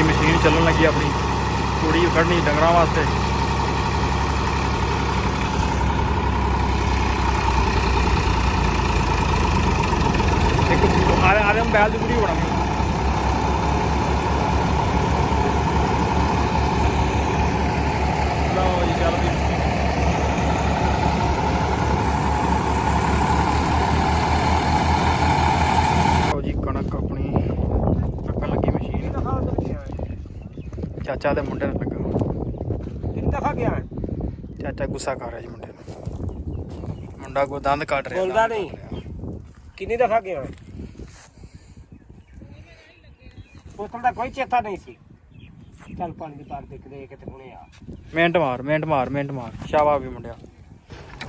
Machine चलन लगी अपनी तूड़ी कढ़नी डंगर वास्ते। आधे हम बैल की तूड़ी बनानी। लो जी चल भी जी कणक अपनी पकन लगी मशीन। चाचा के मुंडे ने लगा दफा गया चाचा गुस्सा कर रहा जी मुंडे मुंडा को दंद काट रहा बोलता नहीं कितनी दफा गया उस दा कोई चेता नहीं सी। चल पानी दी पार देख दे किते हुणे आ मिंट मार शाबा भी मुंडिया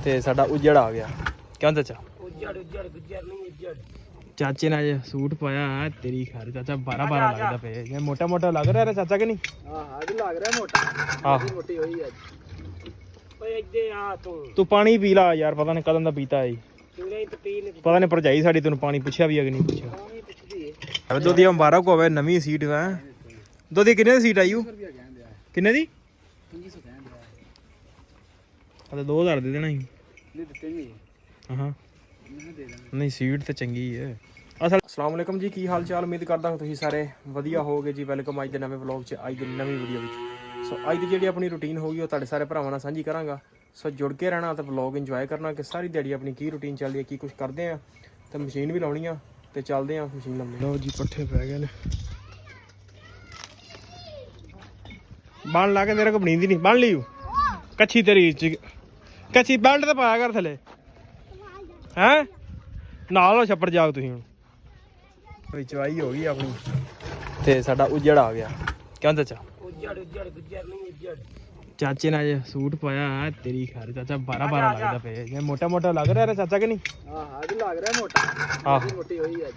ते साडा उजड़ आ गया। क्यों चाचा उजड़ गुजर नहीं उजड़ चाचे ने आज सूट पाया है तेरी खैर चाचा 12 लगता पे ये मोटा मोटा लग रहा है चाचा के नहीं। हां आज लग रहा है मोटा हां मोटी हुई आज ओए इधे आ तू पानी पी ला यार पता नहीं कदम दा पीता है तूने तो पी नहीं पता नहीं भरजाई साडी तैनूं पानी पूछया भी है कि नहीं पूछया। पानी पुछदी है अबे दोदी मुबारक होवे नवी सीट है दोदी कितने दी सीट आई कितने दी 2500 कहन दिया अरे 2000 दे देना ही नहीं दिते नहीं हां नहीं सीट तो चंगी है। अस्सलाम वालेकुम जी की हाल चाल उम्मीद करता हूँ तुम सारे वधिया होगे जी। वेलकम अज के नवे व्लॉग च अज की नवी वीडियो में। सो अज की जी अपनी रूटीन होगी वो तुहाडे सारे भरावां नाल सांझी करांगा। सो जुड़ के रहना तो व्लॉग इंजॉय करना कि सारी दिहाड़ी अपनी की रूटीन चल रही है की कुछ करते हैं तो मशीन भी लाउणी आ ते चलते हैं मशीन लाउने। लो जी पट्ठे पै गए ने बन ला के तेरे को बनींदी नहीं बन ली कच्छी तेरी कच्छी बेल्ट तो पाया कर थले हैं नाल छप्पड़ जाग तुसीं हुण चवाई हो गई अपनी ते साडा उजड़ आ गया। क्यों चाचा उजड़ गुजर नहीं उजड़ चाचे ने आज सूट पाया है तेरी खैर चाचा 12 लगता पे ये मोटा मोटा लग रहा है चाचा के नहीं। हां आज लग रहा है मोटा हां मोटी हुई आज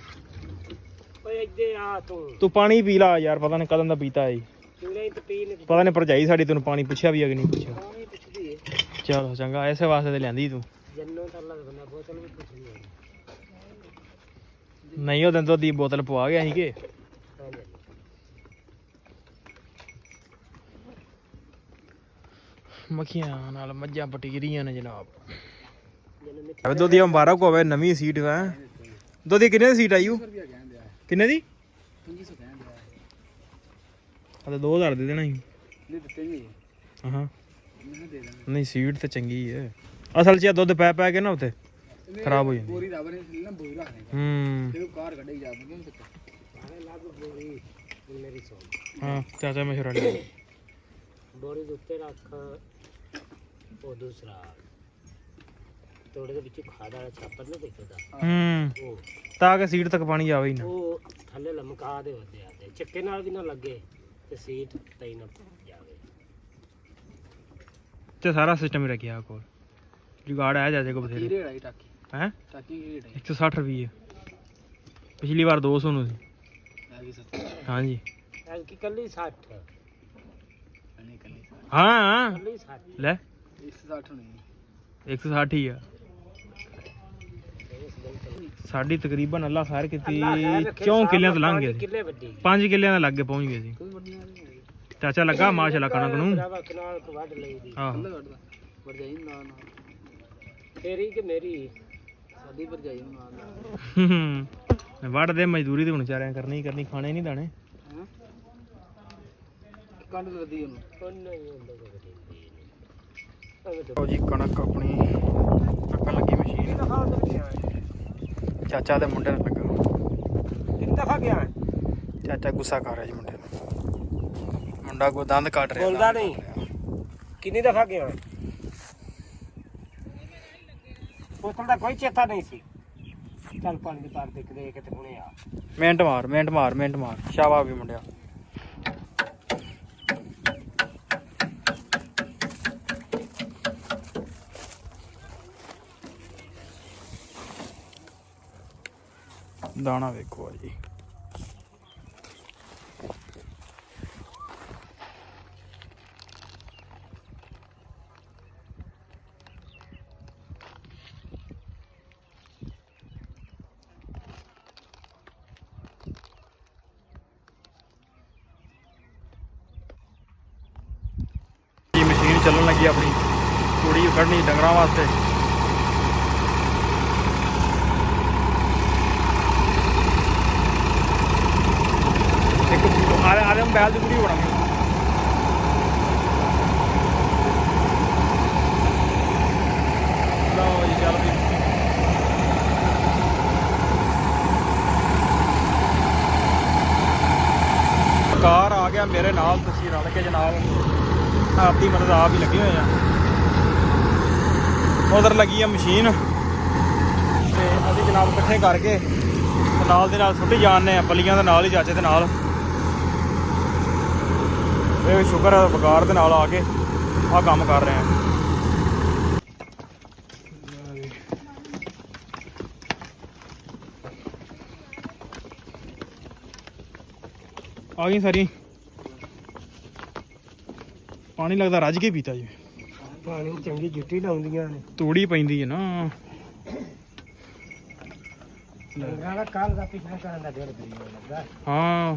ओए इधे आ तू पानी पी ला यार पता नहीं कदम दा पीता है तूने तो पी नहीं पता नहीं भरजाई साडी तैनूं पानी पूछया भी है कि नहीं पूछया। पानी पुछदी है चलो चंगा इसे वास्ते ते लियांदी तू जन्नो तो लगदा बोतल भी पुछनी है नहीं वो दिन तो दी बोतल पवा गया ही के मक्खियां नाल मज्जां पटीरियां ने जनाब। अबे दोदी मुबारक होवे नवी सीट है दोदी कितने दी सीट आई कितने दी 2500 कहन दिया अरे 2000 दे देना ही नहीं दिते नहीं हां नहीं दे देना नहीं सीट तो चंगी है असल च दुध पै के ना उते खराब हो जाती बोरी रब ने ना बोरी रखने ते कार कढई जा नहीं सकता अरे लागू बोरी मेरी सोच हां चाचा मशवरा ले बोरी ਦੇ ਉੱਤੇ ਰੱਖ ਉਹ ਦੂਸਰਾ ਤੋੜੇ ਦੇ ਵਿੱਚ ਖਾਦ ਵਾਲਾ ਛਾਪਰ ਨਾ ਦੇਖਦਾ ਉਹ ਤਾਂ ਕਿ ਸੀਟ ਤੱਕ ਪਾਣੀ ਆਵੇ ਹੀ ਨਾ ਉਹ ਥੱਲੇ ਲਮਕਾ ਦੇ ਹੁੰਦੇ ਆ ਤੇ ਚੱਕੇ ਨਾਲ ਵੀ ਨਾ ਲੱਗੇ ਤੇ ਸੀਟ ਤਈ ਨਾ ਜਾਵੇ ਤੇ ਸਾਰਾ ਸਿਸਟਮ ਹੀ ਰੱਖਿਆ ਕੋਲ जुगाड़ है जैसे को बथेरे रेट टाकी हैं टाकी की रेट 160 रुपये पिछली बार 200 नु हाँ जी आज की कल्ली 60 हाँ कल्ली 60 ले 160 नहीं 160 ही है साड़ी तकरीबन अल्लाह खैर की 4 किले तो लंघ गए किले ਵੱਡੀ 5 किले ਦੇ ਲੱਗੇ ਪਹੁੰਚ ਗਏ ਸੀ ਚਾਚਾ ਲੱਗਾ ਮਾਸ਼ਾਅੱਲਾ ਕਣਕ ਨੂੰ ਕਨਾਲ ਕੋ ਵੱਢ ਲਈ ਦੀ ਹਾਂ ਵਰਜਾਈ ਨਾ ਨਾ ਤੇਰੀ ਕਿ ਮੇਰੀ ਸਾਡੀ ਵਰਜਾਈ ਨਾਲ ਵੱਢ ਦੇ ਮਜ਼ਦੂਰੀ ਤੇ ਹੁਣ ਚਾਰਿਆਂ ਕਰਨੀ ਕਰਨੀ ਖਾਣੇ ਨਹੀਂ ਦਾਣੇ ਹਾਂ ਕੰਡ ਲੱਦੀ ਉਹਨੂੰ ਨਹੀਂ ਹੁੰਦਾ ਲਓ ਜੀ ਕਣਕ ਆਪਣੀ ਪੱਕਣ ਲੱਗੀ ਮਸ਼ੀਨ ਚਾਚਾ ਦੇ ਮੁੰਡੇ ਨੇ ਲੱਗਾ ਕਿੰਨੀ ਦਫਾ ਗਿਆ ਚਾਚਾ ਗੁੱਸਾ ਕਰ ਰਿਹਾ ਜੀ ਮੁੰਡੇ ਨੂੰ ਮੁੰਡਾ ਕੋ ਦੰਦ ਕੱਟ ਰਿਹਾ ਬੋਲਦਾ ਨਹੀਂ ਕਿੰਨੀ ਦਫਾ ਗਿਆ ਉਸ ਦਾ ਕੋਈ ਚੇਤਾ ਨਹੀਂ ਸੀ। ਚੱਲ ਪਾਣੀ ਦੀ ਪਾਰ ਦੇਖ ਦੇ ਕਿਤੇ ਹੁਣੇ ਆ ਮਿੰਟ ਮਾਰ ਸ਼ਾਬਾ ਵੀ ਮੁੰਡਿਆ ਦਾਣਾ ਵੇਖੋ ਜੀ ਚੱਲਣ ਲੱਗੀ ਆਪਣੀ ਤੂੜੀ ਕੱਢਣੀ ਡੰਗਰਾਂ ਵਾਸਤੇ। ਇੱਕ ਆਦੇ ਮੋਬਾਈਲ ਦੀ ਵੀਡੀਓ ਬਣਾਉਂਗੇ। ਲਓ ਜੀ ਚੱਲ ਵੀ ਕਾਰ ਆ ਗਿਆ ਮੇਰੇ ਨਾਲ, ਤੁਸੀਂ ਰਲ ਕੇ ਜਨਾਬ ਆਪਦੀ ਮਦਦ ਆਪ ਹੀ ਲੱਗੇ ਹੋਏ ਆ। ਉਧਰ ਲੱਗੀ ਆ ਮਸ਼ੀਨ ਤੇ ਅਸੀਂ ਜਨਾਬ ਇਕੱਠੇ ਕਰਕੇ ਤੇ ਨਾਲ ਦੇ ਨਾਲ ਸੁੱਟੀ ਜਾਂਦੇ ਆ ਪੱਲੀਆਂ ਦੇ ਨਾਲ ਹੀ, ਚਾਚੇ ਦੇ ਨਾਲ। ਇਹ ਸ਼ੁਕਰ ਹੈ ਵਕਾਰ ਦੇ ਨਾਲ ਆ ਕੇ ਆਹ ਕੰਮ ਕਰ ਰਹੇ ਆ। ਆ ਗਈ ਸਾਰੀ, ਪਾਣੀ ਲੱਗਦਾ ਰੱਜ ਕੇ ਪੀਤਾ ਜੀ। ਪਾਣੀ ਚੰਗੀ ਜੁੱਟੀ ਲਾਉਂਦੀਆਂ ਨੇ, ਤੂੜੀ ਪੈਂਦੀ ਹੈ ਨਾ। ਕੱਲ ਦਾ ਪਿਛਲੇ ਕਰਨ ਦਾ ਡੇਢ ਕਰੀ ਲੱਗਾ। ਹਾਂ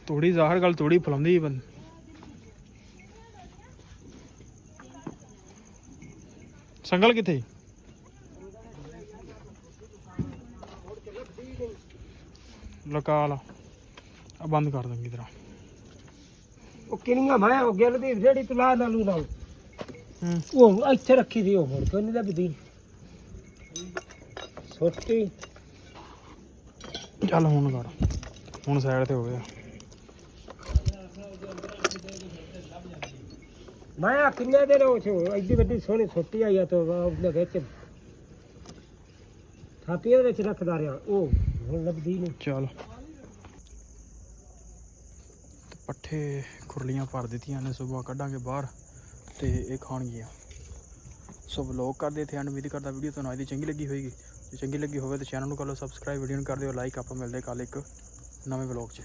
ਤੂੜੀ ਜ਼ਾਹਰ ਗੱਲ ਤੂੜੀ ਫਲਾਉਂਦੀ ਬੰਦ। ਸੰਗਲ ਕਿੱਥੇ? ਲਕਾ ਲਾ ਆ ਬੰਦ ਕਰ ਦਾਂਗੀ ਤੇਰਾ। ਉਹ ਕਿੰਨੀਆਂ ਮੈਂ ਹੋ ਗਿਆ ਦੀ ਰੇੜੀ ਤੋਂ ਲਾ ਲੂ ਨਾ, ਉਹ ਇੱਥੇ ਰੱਖੀ ਸੀ, ਉਹ ਮੁੜ ਕੇ ਨਹੀਂ ਲੱਭਦੀ ਛੋਟੀ। ਚੱਲ ਹੁਣ ਕਰ, ਹੁਣ ਸਾਈਡ ਤੇ ਹੋ ਗਿਆ। ਮੈਂ ਕਿੰਨੇ ਦਿਨ ਹੋ ਛੋ ਐਡੀ ਵੱਡੀ ਸੋਹਣੀ ਛੋਟੀ ਆਈ ਆ ਤਾਂ ਉਹਦੇ ਵਿੱਚ ਥਾਪੀਆਂ ਵਿੱਚ ਰੱਖਦਾ ਰਿਹਾ, ਉਹ ਹੁਣ ਲੱਭਦੀ ਨਹੀਂ। ਚੱਲ ਪੱਠੇ ਖੁਰਲੀਆਂ ਭਰ ਦਿੱਤੀਆਂ ਨੇ, ਸੁਬਾ ਕੱਢਾਂਗੇ ਬਾਹਰ ਤੇ ਇਹ ਖਾਣਗੀਆਂ। ਸੋ ਵਲੌਗ ਕਰਦੇ ਇੱਥੇ ਐਂਡ। ਉਮੀਦ ਕਰਦਾ ਵੀਡੀਓ ਤੁਹਾਨੂੰ ਅੱਜ ਦੀ ਚੰਗੀ ਲੱਗੀ ਹੋਏਗੀ। ਜੇ ਚੰਗੀ ਲੱਗੀ ਹੋਵੇ ਤਾਂ ਚੈਨਲ ਨੂੰ ਕਰ ਲਓ ਸਬਸਕ੍ਰਾਈਬ, ਵੀਡੀਓ ਨੂੰ ਕਰ ਦਿਓ ਲਾਈਕ। ਆਪਾਂ ਮਿਲਦੇ ਕੱਲ੍ਹ ਇੱਕ ਨਵੇਂ ਵਲੌਗ 'ਚ।